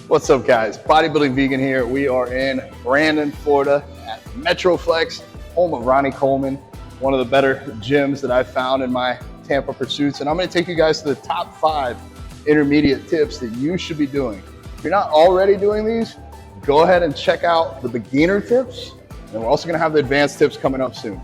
What's up, guys? Bodybuilding Vegan here. We are in Brandon, Florida at Metroflex, home of Ronnie Coleman, one of the better gyms that I've found in my Tampa pursuits. And I'm going to take you guys to the top 5 intermediate tips that you should be doing. If you're not already doing these, go ahead and check out the beginner tips. And we're also going to have the advanced tips coming up soon.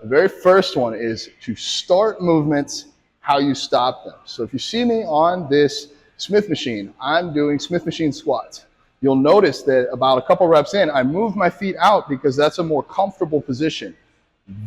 The very first one is to start movements how you stop them. So if you see me on this Smith machine, I'm doing Smith machine squats. You'll notice that about a couple reps in, I move my feet out because that's a more comfortable position.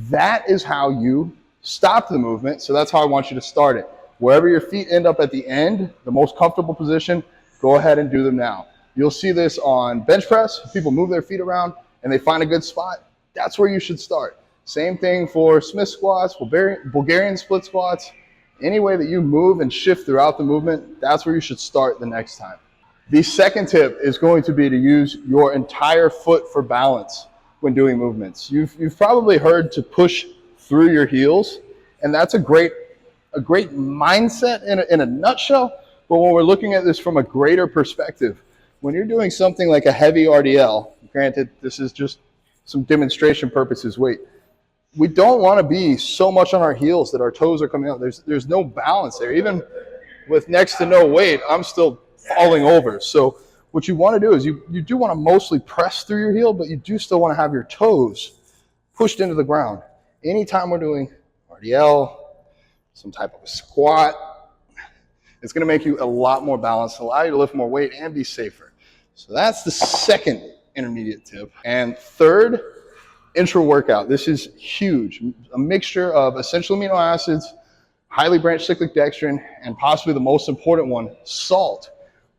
That is how you stop the movement. So that's how I want you to start it. Wherever your feet end up at the end, the most comfortable position, go ahead and do them now. You'll see this on bench press. People move their feet around and they find a good spot. That's where you should start. Same thing for Smith squats, Bulgarian split squats. Any way that you move and shift throughout the movement, that's where you should start the next time. The second tip is going to be to use your entire foot for balance when doing movements. You've probably heard to push through your heels, and that's a great mindset in a nutshell. But when we're looking at this from a greater perspective, when you're doing something like a heavy RDL, granted this is just some demonstration purposes, we don't want to be so much on our heels that our toes are coming out. There's no balance there. Even with next to no weight, I'm still falling over. So what you want to do is you do want to mostly press through your heel, but you do still want to have your toes pushed into the ground. Anytime we're doing RDL, some type of a squat, it's going to make you a lot more balanced, allow you to lift more weight and be safer. So that's the second intermediate tip. And third, Intra Workout. This is huge. A mixture of essential amino acids, highly branched cyclic dextrin, and possibly the most important one, salt.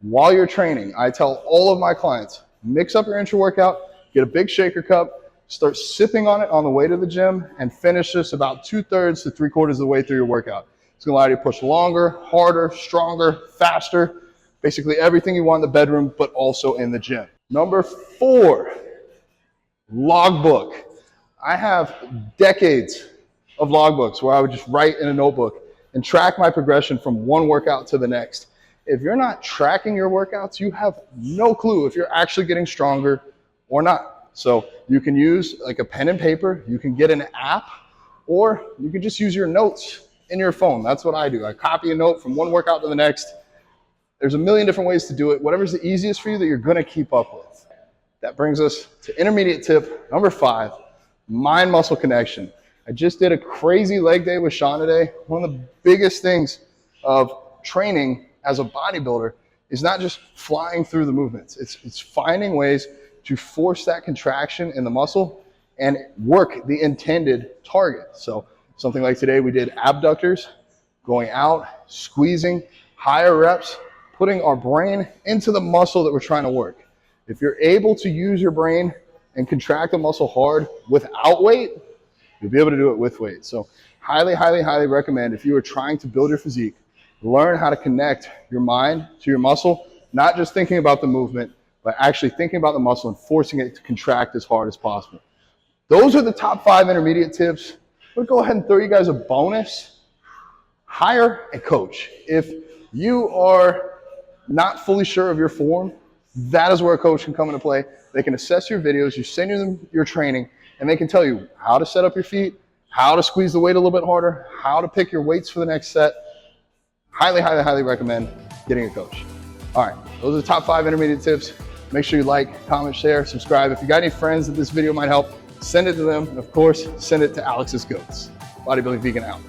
While you're training, I tell all of my clients, mix up your Intra Workout, get a big shaker cup, start sipping on it on the way to the gym, and finish this about 2/3 to 3/4 of the way through your workout. It's going to allow you to push longer, harder, stronger, faster, basically everything you want in the bedroom, but also in the gym. Number 4, logbook. I have decades of logbooks where I would just write in a notebook and track my progression from one workout to the next. If you're not tracking your workouts, you have no clue if you're actually getting stronger or not. So you can use like a pen and paper, you can get an app, or you can just use your notes in your phone. That's what I do. I copy a note from one workout to the next. There's a million different ways to do it. Whatever's the easiest for you that you're going to keep up with. That brings us to intermediate tip number 5. Mind-muscle connection. I just did a crazy leg day with Sean today. One of the biggest things of training as a bodybuilder is not just flying through the movements. It's finding ways to force that contraction in the muscle and work the intended target. So something like today, we did abductors, going out, squeezing, higher reps, putting our brain into the muscle that we're trying to work. If you're able to use your brain and contract the muscle hard without weight, you'll be able to do it with weight. So highly, highly, highly recommend if you are trying to build your physique, learn how to connect your mind to your muscle, not just thinking about the movement, but actually thinking about the muscle and forcing it to contract as hard as possible. Those are the top 5 intermediate tips. I'm gonna go ahead and throw you guys a bonus. Hire a coach. If you are not fully sure of your form, that is where a coach can come into play. They can assess your videos, you send them your training, and they can tell you how to set up your feet, how to squeeze the weight a little bit harder, how to pick your weights for the next set. Highly, highly, highly recommend getting a coach. All right, those are the top 5 intermediate tips. Make sure you like, comment, share, subscribe. If you got any friends that this video might help, send it to them. And of course, send it to Alex's Goats. Bodybuilding Vegan out.